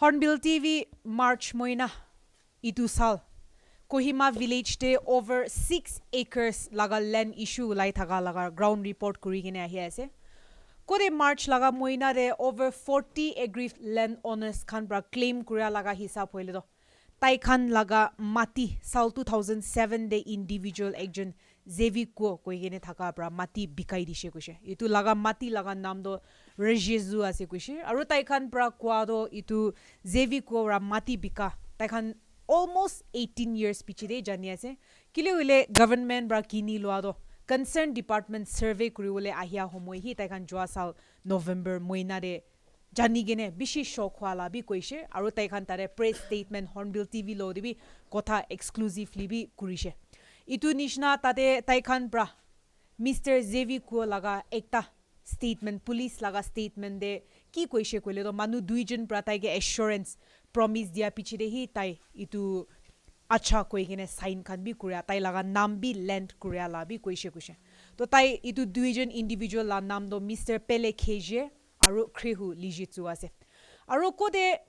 Hornbill TV March Moina itu sal Kohima village te over 6 acres laga land issue lai thaga laga ground report kuri kine ahi ase kore March laga moina de over 40 aggrieved land owners khan bra claim kuria laga hisab hoile do tai khan laga mati sal 2007 de individual ekjon Zevi ko koigene thaka bra mati bikai dishe koise itu laga mati laga nam do Rejezu ase koise aru tai khan bra kwa do itu Zevi ko ra mati bika tai khan almost 18 years pichide jani ase kile wile government bra kini loa do concerned department survey kuriwole ahia homoi hi tai khan joa sal November moina de jani gene bishi shock wala bi koise aru tai khan tare press statement Hornbill TV lo dibi kotha exclusively bi kurise itu nishna tate tai khan pra Mr. Zevi ko laga ekta statement police laga statement de ki koise koile do manu duijon pra tai ge assurance promise dia pichide hi tai itu acha koi gene sign khan bi kuria tai laga nam bi land kuria la bi koise koise to tai itu duijon individual la nam do Mr. Pele Kheje aru Krihu Lijitsu ase aru kode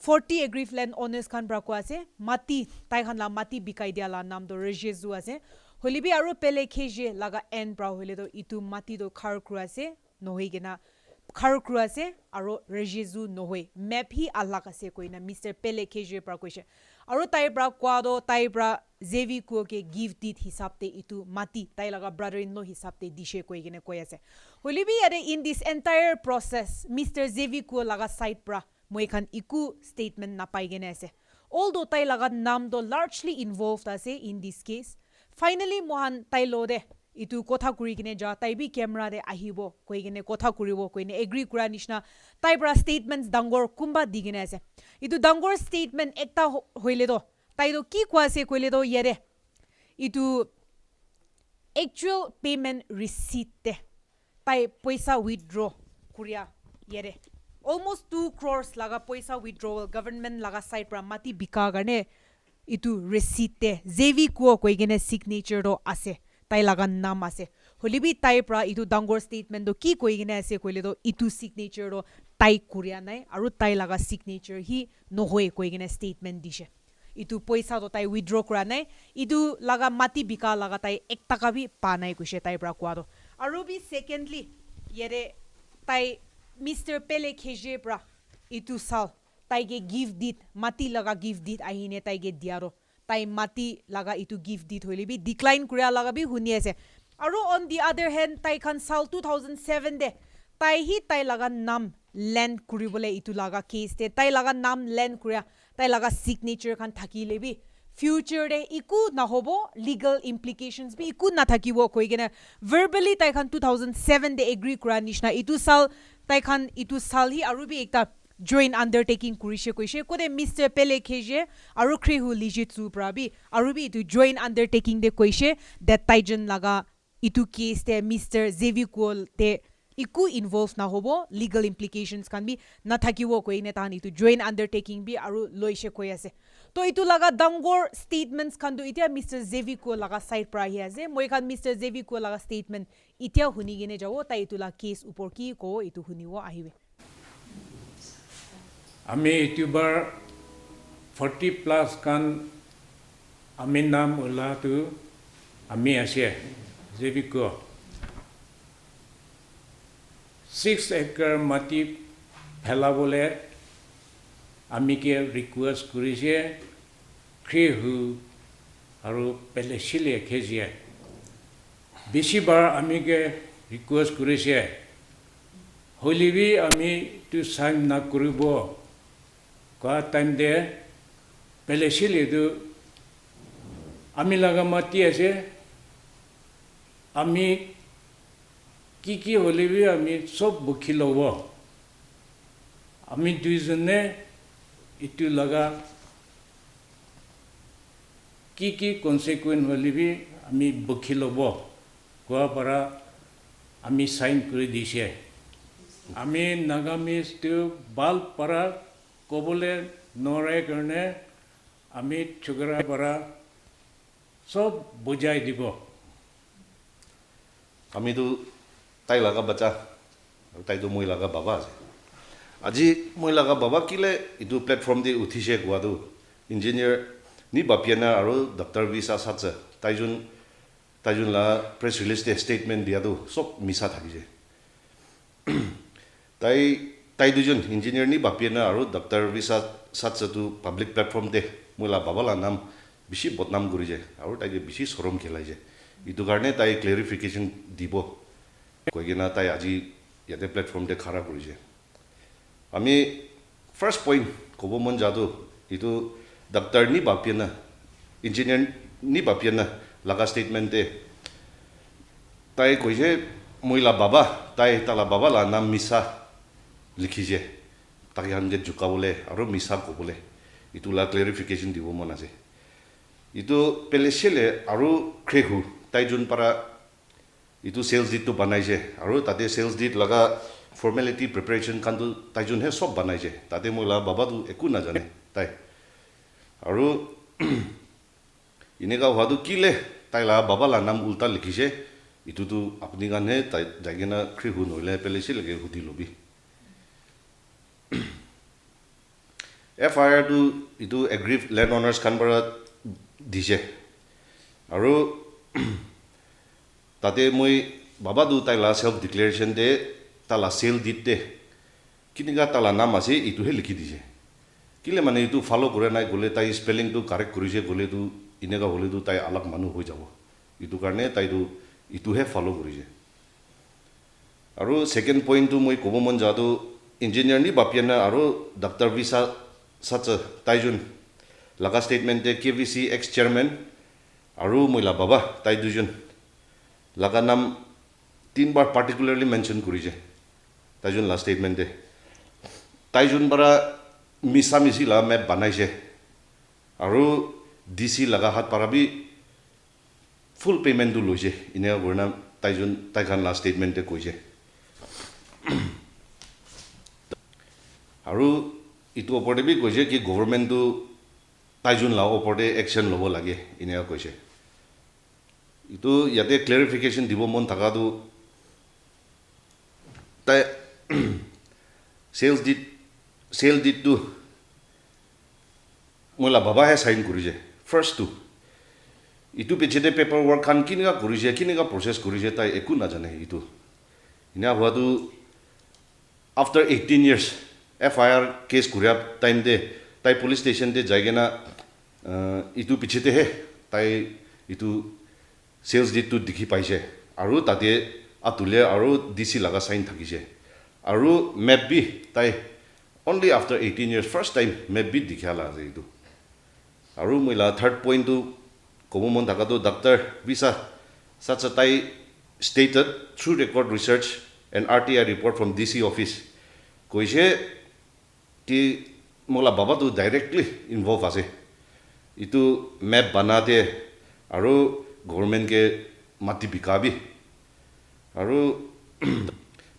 40 aggrieved land owners khan bra ko ase mati tai khan la mati bikai dia la nam do Rejezu ase holibi aru Pele Kheje laga end bra hole do itu mati do khar kru ase nohoi gena khar kru ase aru Rejezu nohoi map hi alak ase koina Mr. Pele Kheje pra koise aru tai bra kwa do tai bra Zevi ko ke give deed hisab te itu mati tai laga brother in law hisab te dishe koi gene koi ase holibi ade in this entire process Mr. Zevi ko laga side bra moi khan iku statement na pai gene ase although tai laga nam do largely involved ase in this case finally mohan tai lo de itu kotha kuri kine ja tai bi camera de ahibo koi gene kotha kuribo koine agree kura nishna tai bra statements dangor kumba digine ase itu dangor statement ekta hoile do tai do ki kwa se koile do yere itu actual payment receipt te tai paisa withdraw kuria yere almost 2 crores laga paisa withdrawal government laga side pra mati bika garne itu receipt te Zevi ko koigene signature do ase tai laga nam ase holibi tai pra itu dangor statement do ki koigene ase koile do itu signature do tai kuria nai aru tai laga signature hi nohoi koigene statement dishe itu paisa do tai withdraw kura nai itu laga mati bika laga tai ek taka bi pa nai kuise tai pra kwa do aru bi secondly yere tai Mr. Pele Kheje bra itu sal tai ge give deed mati laga give deed ahine tai ge diaro tai mati laga itu give deed hoile bi decline kuria laga bi huni ase aru on the other hand tai khan sal 2007 de tai hi tai laga nam land kuribole itu laga case te tai laga nam land kuria tai laga signature khan thakile bi future de iku na hobo legal implications bi iku na thakibo koigena verbally tai khan 2007 de agree kura nishna itu sal tai khan itu sal hi aru bi ekta joint undertaking kurise koise kode Mr. Pele Kheje aru Krihu Lijitsu prabi aru bi itu joint undertaking de koise that taijon laga itu case te Mr. Zevi Kol te iku involved na hobo legal implications kan bi na thakiwo koine tan itu joint undertaking bi aru loise koi ase to itu laga dangor statements kan do itia Mr. Zevi Kol laga side pra hi ase moi kan Mr. Zevi Kol laga statement itia huni gene jawo ta itu la case upor ki ko itu huniwo ahiwe আমি YouTuber 40 plus কান আমি নাম ওলাটো আমি আছে জেবিক 6 একৰ মাটি ফেলাবলে আমি কে request কৰিছে Krihu আৰু Pele Kheje বেছিবাৰ আমি কে ৰিকুৱেষ্ট কৰিছে হলিবি আমি টু সাইন না কৰিব কা টাইম দে Pele do আমি লাগা মাটি আছে আমি কি হলিবি আমি সব বখি লব আমি দুইজনে ইটো লাগা কি কনসিকুয়েন্স হলিবি আমি বখি লব কোৱা পৰা আমি সাইন কৰি দিছে আমি নাগামিজ তো বাল para কবলে নৰে কাৰণে আমি চুগৰা para সব বুজাই দিব আমি তো তাই লাগা বাচ্চা তাই তো মই লাগা বাবা আছে আজি মই লাগা বাবা কিলে ইটো প্লেটফৰ্ম দি উঠিছে কোৱাটো ইঞ্জিনিয়াৰ নি বাপিয়ানা আৰু ডক্টৰ ভিছা সাতছে তাইজুন লা প্ৰেছ ৰিলিজ দে ষ্টেটমেণ্ট দিয়াটো সব মিছা থাকিছে তাই দুজন ইঞ্জিনিয়াৰ নি বাপিয়ানা আৰু ডক্টৰ ভিছা সাতছেটো পাব্লিক প্লেটফৰ্ম দে মই লা বাবা লা নাম বেছি বদনাম কৰিছে আৰু তাই বেছি চৰম খেলাইছে ইটো কাৰণে তাই ক্লেৰিফিকেশ্যন দিব কৈ কিনা তাই আজি ইয়াতে প্লেটফৰ্ম দে খাৰা কৰিছে আমি ফাৰ্ষ্ট পইণ্ট ক'ব মন যাতো এইটো ডক্টৰ নি বাপিয়ানা ইঞ্জিনিয়াৰ নি বাপিয়ানা লাগা ষ্টেটমেণ্টে তাই কৈছে মই লা বাবা তালা বাবা লা নাম মিছা লিখিছে তাকে হানকে জোকাবলৈ আৰু মিছা ক'বলৈ এইটো লা ক্লেৰিফিকেশ্যন দিব মন আছে এইটো পেলেচিলে আৰু ক্ৰেহু তাই যোন পাৰা এইটো চেলছ ডিটটো বনাইছে আৰু তাতে চেলছ ডিট লগা ফৰ্মেলিটি প্ৰিপেৰেশ্যন খানটো তাইজনহে চব বনাইছে তাতে মই লা বাবাটো একো নাজানে তাই আৰু এনেকুৱা হোৱাটো কিলে তাই লা বাবা লা নাম উল্টা লিখিছে এইটোতো আপুনি কাৰণেহে তাই যাই কিনে ক্ৰেহু নহ'লে পেলাইছিলেগে সুধি ল'বি FIR-টো এইটো এগ্ৰিভ লেণ্ড অনাৰ্ছ খান পৰা দিছে আৰু তাতে মই বাবাটো তাই লা চেল্ফ ডিক্লেৰেশ্যন দে তালা চেল দিতে কেনেকুৱা তালা নাম আছে এইটোহে লিখি দিছে কিলে মানে এইটো ফ'ল' কৰে নাই গ'লে তাই স্পেলিংটো কাৰেক্ট কৰিছে গ'লেতো এনেকুৱা হ'লেতো তাই অলপ মানুহ হৈ যাব এইটো কাৰণে তাইটো এইটোহে ফ'ল' কৰিছে আৰু ছেকেণ্ড পইণ্টটো মই ক'ব মন যাওঁতো ইঞ্জিনিয়াৰ নি বাপিয়ানা আৰু ডক্টৰ ভিছা সাতছে তাইজোন লাগা ষ্টেটমেণ্টে KVC এক্স চেয়াৰমেন আৰু মই লা বাবা তাই দুজন লাগা নাম 3 বাৰ পাৰ্টিকুলাৰলি মেনশ্যন কৰিছে তাইজোন লা ষ্টেটমেণ্টে তাইজোন পৰা মিছা মিছি লা মেপ বনাইছে আৰু DC লাগা হাত পাৰাবি ফুল পে'মেণ্টটো লৈছে এনেকুৱা কৰি নাম তাইখান লা ষ্টেটমেণ্টে কৈছে আৰু এইটো ওপৰতে বি কৈছে কি গভৰ্ণমেণ্টটো তাইজোন লা ওপৰতে একশ্যন ল'ব লাগে এনেকুৱা কৈছে এইটো ইয়াতে ক্লেৰিফিকেশ্যন দিব মন থকাটো তাই চেল ডিটটো মই লা বাবাহে চাইন কৰিছে ফাৰ্ষ্টটো এইটো পিছতে পেপাৰ ৱৰ্ক খান কেনেকুৱা কৰিছে কেনেকুৱা প্ৰচেছ কৰিছে তাই একো নাজানে এইটো এনেকুৱা হোৱাটো আফটাৰ 18 years FIR কেছ ঘূৰা টাইম দে তাই পুলিচ ষ্টেচন দে যাই কিনা এইটো পিছতেহে তাই এইটো চেলছ ডিটটো দেখি পাইছে আৰু তাতে আতুলে আৰু DC লাগা চাইন থাকিছে আৰু মেপ বি তাই only after 18 years first time maybe দেখালা আছে এইটো আৰু মই লা থাৰ্ড পইণ্টটো ক'ব মন থকাটো ডক্টৰ ভিছা সাতছে তাই stated through record research and RTI report from DC office কৈছে কি মোলা বাবাটো ডাইৰেক্টলি ইনভলভ আছে এইটো মেপ বনাতে আৰু গভৰ্ণমেণ্টকে মাটি বিকাবি আৰু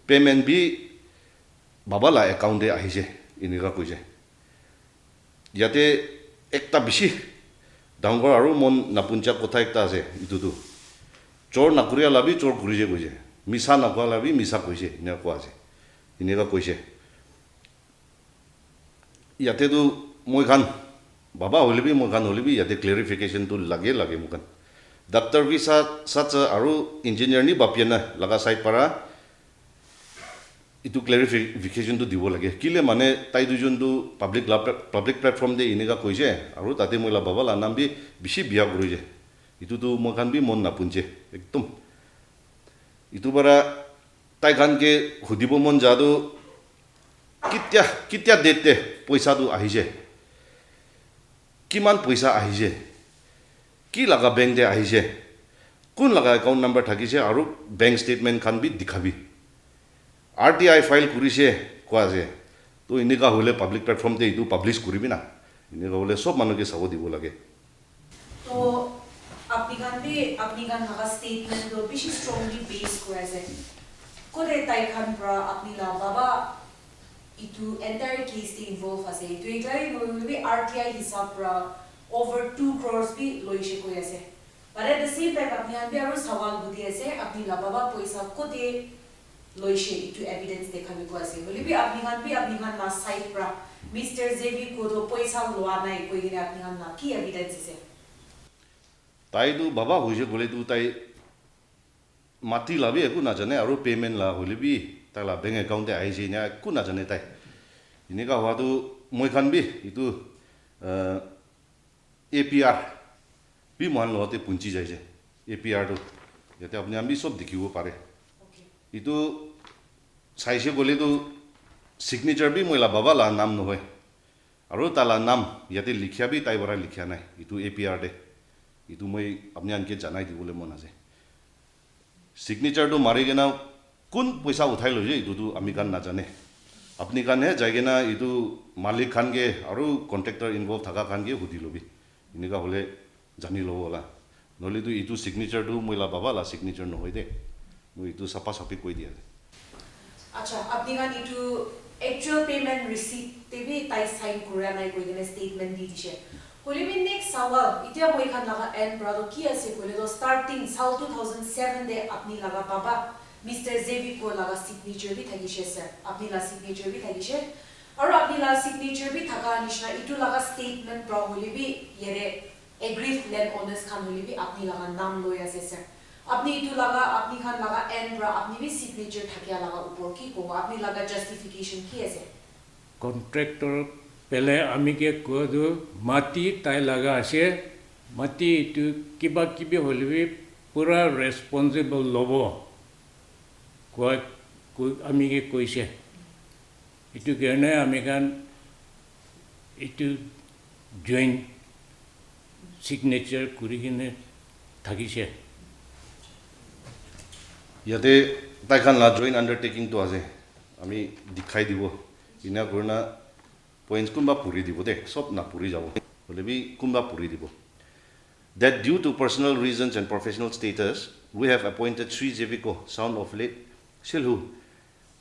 পে'মেণ্ট বি বাবা লা একাউণ্টে আহিছে এনেকুৱা কৈছে ইয়াতে একটা বেছি ডাঙৰ আৰু মন নাপুঞ্চা কথা একটা আছে এইটোতো চোৰ নাকৰিয়া লাবি চোৰ ঘূৰিছে কৈছে মিছা নকৰা লাবি মিছা কৈছে এনেকুৱা আছে এনেকুৱা কৈছে ইয়াতেতো মই খান বাবা হ'লে বি মই খান হ'লে বি ইয়াতে ক্লেৰিফিকেশ্যনটো লাগে মোক খান ডক্টৰ ভিছা সাতছে আৰু ইঞ্জিনিয়াৰ নি বাপিয়ানা লাগা চাইড পৰা এইটো ক্লেৰিফিকেশ্যনটো দিব লাগে কিলে মানে তাই দুজনটো পাব্লিক প্লেটফৰ্ম দে এনেকুৱা কৈছে আৰু তাতে মই লা বাবা লা নাম বি বেছি বিয়া কৰিছে এইটোতো মই খান বি মন নাপুঞ্চে একদম এইটো পৰা তাই খানকে সুধিব মন যাতো কেতিয়া ডেটতে পইচাটো আহিছে কিমান পইচা আহিছে কি লাগা বেংক দে আহিছে কোন লাগা একাউণ্ট নাম্বাৰ থাকিছে আৰু বেংক ষ্টেটমেণ্ট খান বি দেখাবি RTI ফাইল কৰিছে কোৱা আছে তো এনেকুৱা হ'লে পাব্লিক প্লেটফৰ্মতে এইটো পাব্লিছ কৰিবি না এনেকুৱা হ'লে চব মানুহকে চাব দিব লাগে তো আপনি গান লাগা ষ্টেটমেণ্টটো বেছি ষ্ট্ৰংলি বেছ কৰা যায় ক'লে তাই খান পৰা আপনি লা বাবা ইটো এণ্টায়াৰ কেছটো ইনভলভ আছে এইটো এক্লাৰি লৈ RTI হিচাপ পৰা over 2 crores bhi loishe koi ase but at the same time apni han bhi aru sawal budi ase apni la baba paisa ko de loishe itu evidence dekha bi ko ase holi bi apni khan la side pra Mr. JV ko do paisa loa nai koi gine apni khan la ki evidence ase তাই তো বাবা হইছে বলে তো তাই মাটি লাবি একো না জানে আৰু পেমেন্ট লা হলিবি তাই লা বেংক একাউন্টে আইছে না একো না জানে তাই ইনিকা হওয়া তো মই খান বি ইটো APR বি মান লতে পুঞ্চি যাইছে APR তো যাতে আপনি আমি সব দেখিব পারে ইটো চাইছে বলে তো সিগনেচার বি মইলা বাবা লা নাম নহয় আৰু তালা নাম ইয়াতে লিখিয়া বি তাই বৰা লিখিয়া নাই ইটো APR দে ইটো মই আপনি আনকে জানাই দিবলৈ মন আছে সিগনেচারটো মারি কেনা কোন পয়সা উঠাই লইছে ইটো আমি কান নাজানে আপনি কানে যাই কেনা ইটো মালিক খানকে আৰু কন্ট্রাক্টর ইনভলভ থাকা খানকে সুধি লবি এনেকা হলে জানি লব ওলা নহলে তো ইটো সিগনেচারটো মইলা বাবা লা সিগনেচার নহয় দে মই ইটো সাপা সাপি কৈ দিয়া acha apni khan itu actual payment receipt tebi tai sign kura nai koi gine statement di dishe holi bi next sawal itia moi khan laga end brado ki ase kole do starting saul 2007 de apni laga baba Mr. Zevi ko laga signature bi thagishe sir apni la signature bi thagishe aru apni la signature bi thaga nishna itu laga statement pro holi bi yere aggrieved land owners khan holi bi apni laga naam loi ase sir apni itu laga apni khan laga end pra apni bi signature thakya laga upor ki ko apni laga justification ki ase contractor পেলে আমি কে কদু মাটি তাই লাগা আছে মাটি ইটো কিবা কিবি হলিবি পুরা রেসপন্সিবল লব কয় আমি কে কইছে ইটো কাৰণে আমি কান ইটো জয়েন্ট সিগনেচাৰ কৰি কিনে থাকিছে ইয়াতে তাই খান লা জয়েন্ট আন্ডারটেকিং তো আছে আমি দেখাই দিব ইনা করনা পয়েন্টস কোনবা পুরি দিব দে সব না পুরি যাব বলে বি কোনবা পুরি দিব that due to personal reasons and professional status we have appointed Sri Jeviko son of late Shilhu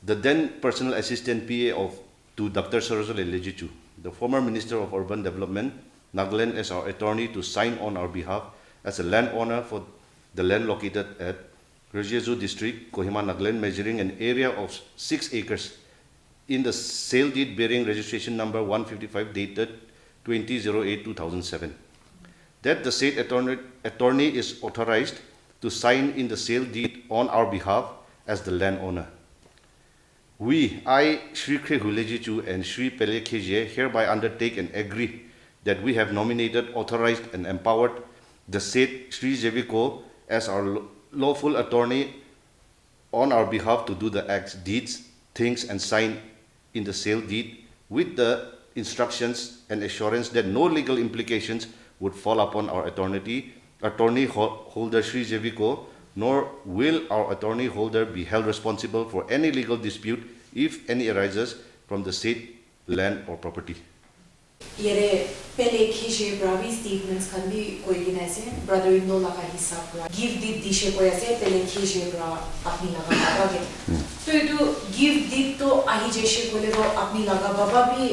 the then personal assistant PA of to Dr. Sarojole Lejichu the former minister of urban development Nagaland as our attorney to sign on our behalf as a landowner for the land located at Rejeju district Kohima Nagaland measuring an area of 6 acres in the sale deed bearing registration number 155 dated 2008-2007 that the state attorney is authorized to sign in the sale deed on our behalf as the landowner. I, Shri Krehulejichu and Shri Pele Kheje hereby undertake and agree that we have nominated, authorized and empowered the said Shri Jeviko as our lawful attorney on our behalf to do the acts, deeds, things and sign in the sale deed with the instructions and assurance that no legal implications would fall upon our attorney holder Shri Jeviko, nor will our attorney holder be held responsible for any legal dispute if any arises from the said land or property. Yere Pele Kheje bravi statements kan bi koi gina ase brother-in-law laga hisab ra give deed dishe koi ase Pele Kheje bra apni laga baba ge to itu give deed to ahi jeshe kole ro apni laga baba bi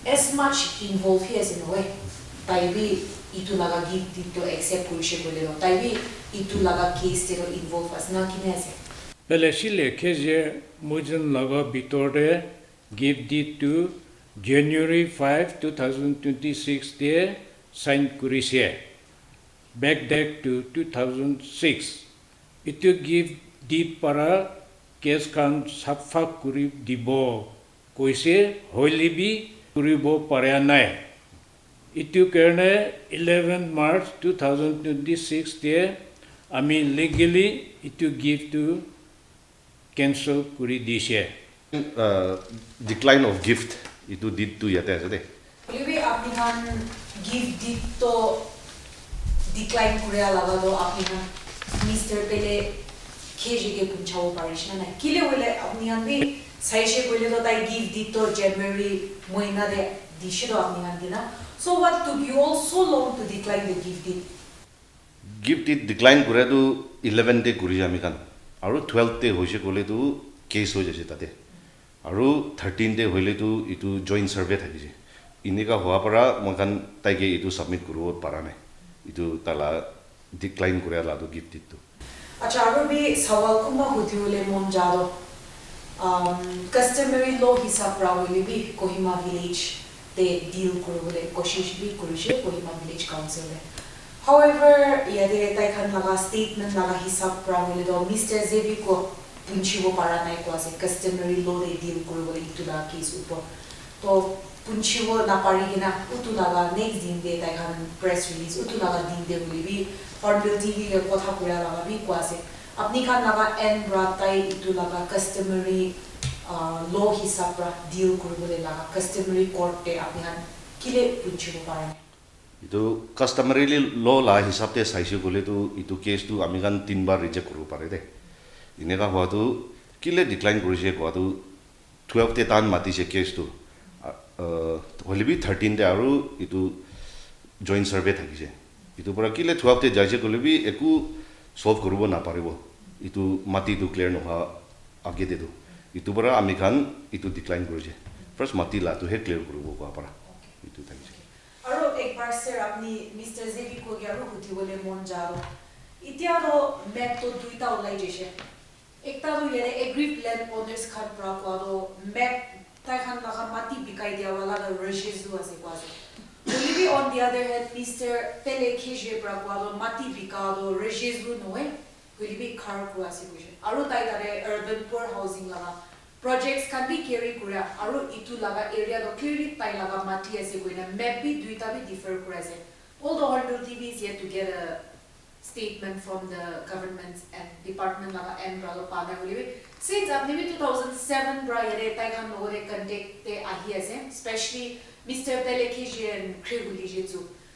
as much involved here as in a way tai bi itu laga give deed to accept koishe kole ro tai bi itu laga case te ro involved as na kine ase পেলে শিলে খেজে মুজন লগা ভিতরে give deed to January 5, 2026 de sign kurise backdate to 2006 itu give deed para case kan safa kuri dibo koise holibi kuribo pare nai itu karone 11 March 2026 de ami legally itu give to cancel kuri dishe Decline of gift itu deed tu yate ase de Libi apni khan give deed to decline kurea laga do apni khan Mr. Pele Kheje ke punchao parish na kile wele apni khan bi saishe kole do tai give deed to January moina de dishe do apni khan dina so what took you all so long to decline the give deed gift deed decline kore tu 11 day kuri ami kan aru 12 day hoise kole tu case ho jase tate আৰু 13 day হইলে তো ইটো joint survey থাকিছে ইনিকা হোৱা পৰা মখান তাইকে ইটো submit কৰিব পাৰা নাই ইটো তালা ডিক্লাইন কৰে লাটো গিফট দিটো আচ্ছা আৰু বি সৱাল কুমা হুতি হলে মন জালো customary law hisab ra holi bi Kohima village te deal kuribole koshish bi kurishe Kohima village council le. However, yade tai khan laga statement laga hisab ra holi do Mr. Zevi ko punchibo para nai ko ase customary law te deal kuribole itu la case upor. To punchibo na pari gina utu laga next din de tai khan press release utu laga din de holi bi Hornbill TV ke kotha kura laga bi ko ase. अपनी खान लगा N ब्राताई इतु लगा customary law hisab ra deal kuribole laga customary court te apni han kile punchibo parane itu customarily law la hisab te saise gole tu itu case tu ami gan 3 bar reject kuru pare de ineka hua tu kile decline kurise ko tu 12 te tan mati se case tu holibi 13 te aru itu joint survey thakise itu pura kile 12 te jaise gole bi eku solve koribo na paribo itu mati tu clear noha age de do itu bara ami khan itu decline korije first mati la tu he clear koribo ko para itu thakise aro ek bar sir apni Mr. Zevi ko gyaru huti bole mon jaro itia ro map to duita ulai jeshe ekta do yere aggrieved land owners khan pra ko do map tai khan laga mati bikai dia wala ga rushes do ase ko ase Maybe on the other hand, Mr. Pele Kije Brakwado, Mati Bicado, Rejesu Noe, will be car question. Aru Taitare, urban poor housing laga. Projects can be carried Kura, Aru Itu laga area, the clearly Tailaga Mati as a winner, maybe Duita be differ present. Although Hornbill TV is yet to get a statement from the government and department laga and Bralo Pada will since maybe 2007 Brian Taikan no they contact the Ahiasem, especially Mr. Pelekiji and Kriguliji.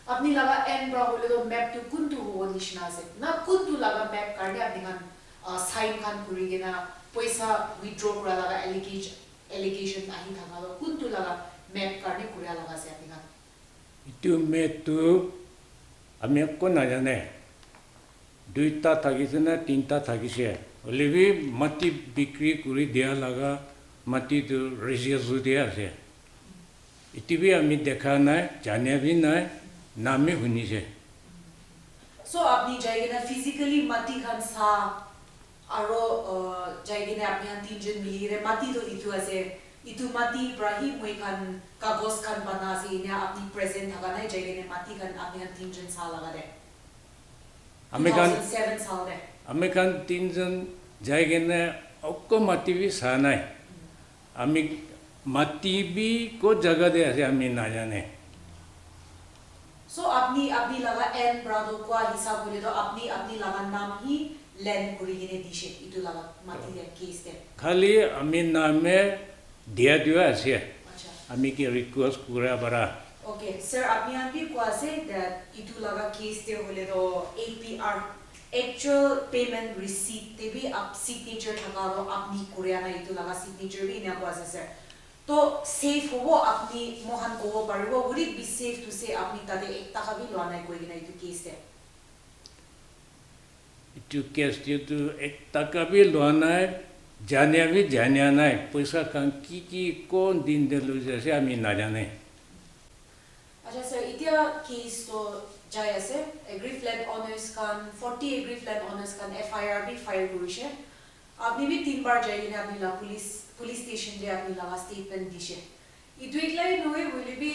अपनी लगा N ब्रा होले तो map तो कुंतु हो निशना से ना कुंतु लगा map करने अपनी खान साइन खान कुरी ना पैसा विड्रॉ करा लगा एलिगेशन आही था ना कुंतु लगा मैप करने कुरिया लगा से अपनी Khan itu metu ami ko na jane duita thagise na tinta thagise olivi mati bikri kuri dia laga mati tu rejesu dia ase itibi ami dekha na jane bhi na name huni se so apni जाएगी ना physically mati khan sa aro जाएगी ना अपने han तीन जन मिली रे mati तो itu ase itu mati prahi moi khan kagos khan bana se ina apni present haga na जाएगी ना mati khan apne han तीन जन sa laga de american 2007 साल de american तीन जन जाएगी ना okko mati bhi sa nai ami mati bhi ko jagah de ase ami na jane So अपनी लगा एन ब्रादो को हिसाब बोले तो अपनी लगा नाम ही लैंड कुरी गिने दिशे इतु लगा माती दे केस दे खाली ami name dia dia ase अच्छा ami ki request kura bara okay sir अपनी आप भी को से दैट इतु लगा केस दे बोले तो APR actual payment receipt ते भी आप सिग्नेचर लगा दो अपनी कुरिया ना इतु लगा सिग्नेचर भी ना को सर तो safe हो अपनी मोहन को परिवो would it be safe to say अपनी तादे एक तक भी लोना है कोई ना इतु केस है itu case itu ek taka bhi lona jane bhi jane na paisa kan ki kon din de lo jase ami na jane अच्छा सर इतिया केस तो जाय से aggrieved land owners kan 40 aggrieved land owners kan FIR भी file करिसे आपने भी 3 बार जाइए ना अपनी ला पुलिस स्टेशन जे अपनी लगा स्टेटमेंट दिशे इतु एकलाई नोए बोले भी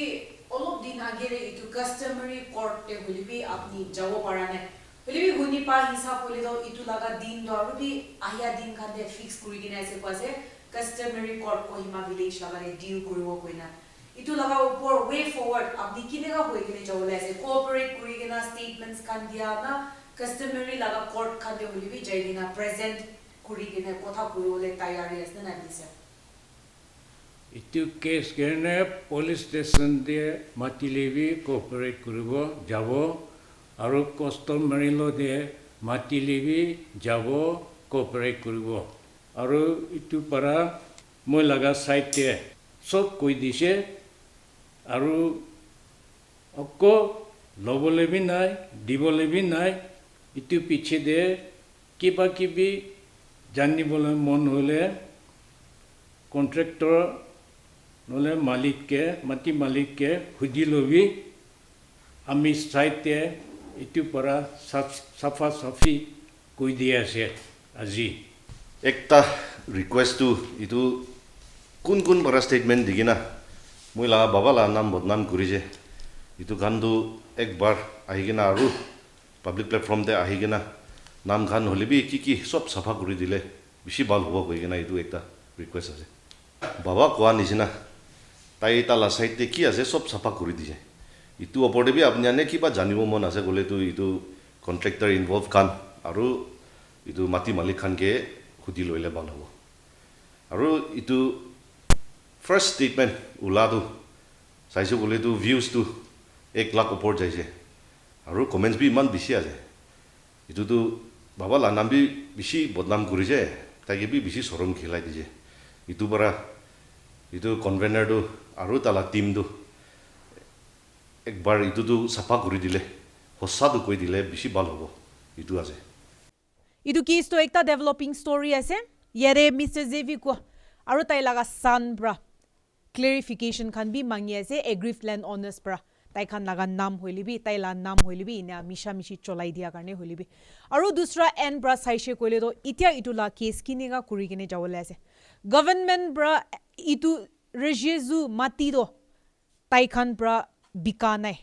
all of दिन आगे रे इतु customary court ते बोले भी अपनी जावो पारा ने बोले भी गुनी पा हिसाब बोले तो इतु लगा दिन दो भी आया दिन खाते फिक्स करी किने ऐसे पासे customary court कोहिमा विलेज लगा रे डील करिवो कोइना इतु लगा ऊपर वे फॉरवर्ड अपनी किने का होई किने जावो ऐसे कोऑपरेट करी किना स्टेटमेंट्स कान दिया ना customary लगा court खाते बोले भी जाइए ना present kuri kene kotha kuole tayari asne na dise itu case kene police station de matilevi cooperate kuribo jabo aru customary law de matilevi jabo cooperate kuribo aru itu para moi laga site te sob koi dise aru okko lobole bhi nai dibole bhi nai itu piche de kiba kibi জানি বলে মন হলে contractor নলে মালিককে মাটি মালিককে খুঁজি লবি আমি সাইতে ইটো পৰা সাফা সাফি কই দি আছে আজি একটা request to itu kun bara statement digina moila baba la nam bodnam kurije itu kan tu ekbar ahigina aru public platform te ahigina nam khan holibi ki sob safa kuri dile bishi bal hobo koigina itu ekta request ase baba koa nisina tai tala site te ki ase sob safa kuri dije itu opor bi apni ane kiba janibo mon ase gole tu itu contractor involved kan aru itu mati malik khan ke khudi loile bal hobo aru itu first statement uladu saisu gole tu views tu 1 lakh opor jaise aru comments bi man bishi ase itu tu baba la nam bi bishi bodnam kurije tagi bi bishi sorom khilai dije itu bara itu convener tu aru tala team tu ekbar itu tu safa kuri dile hossa tu koi dile bishi bal hobo itu ase Idu case to ekta developing story ase yere Mr. Zevi ko aru tai laga son bra clarification khan bi mangi ase aggrieved land owners bra tai khan laga nam hoilibi tai la nam hoilibi ina misha mishi cholai dia karne hoilibi aru dusra n bra saishe koile to itia itula case kiniga kuri kine jawole ase government bra itu rejezu mati do tai khan bra bika nai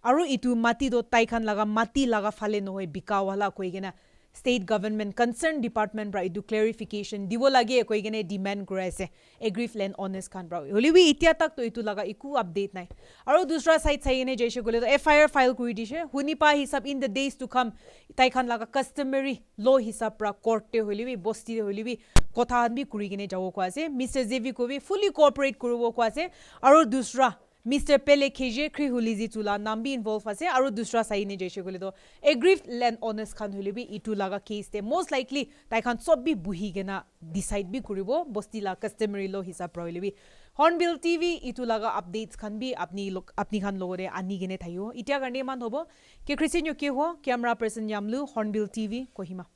aru itu mati do tai khan laga mati laga phale no hoi bika wala koigena state government concerned department bra idu clarification divo lage koigene demand grace aggrieved land owners khan bra holibi itia tak to itu laga iku update nai aru dusra side saine jaise gole to FIR file kuri dishe huni pa hisab in the days to come tai khan laga customary law hisab bra court te holibi bosti holibi kotha bi kuri gene jawo ko ase Mr. Zevi ko bi fully cooperate kurubo ko ase aru dusra Mr. Pele Keje Kri Hulizi Tula Nambi involved ase aru dusra sahi ne jaise gole to aggrieved land owners khan holibi itu laga case te most likely tai khan sob bi buhi gena decide bi kuribo bosti la customary law hisab prohilibi Hornbill TV itu laga updates khan bi apni khan logore ani gene thayo itia karne man hobo ke Christian yo ke ho camera person Yamlu Hornbill TV Kohima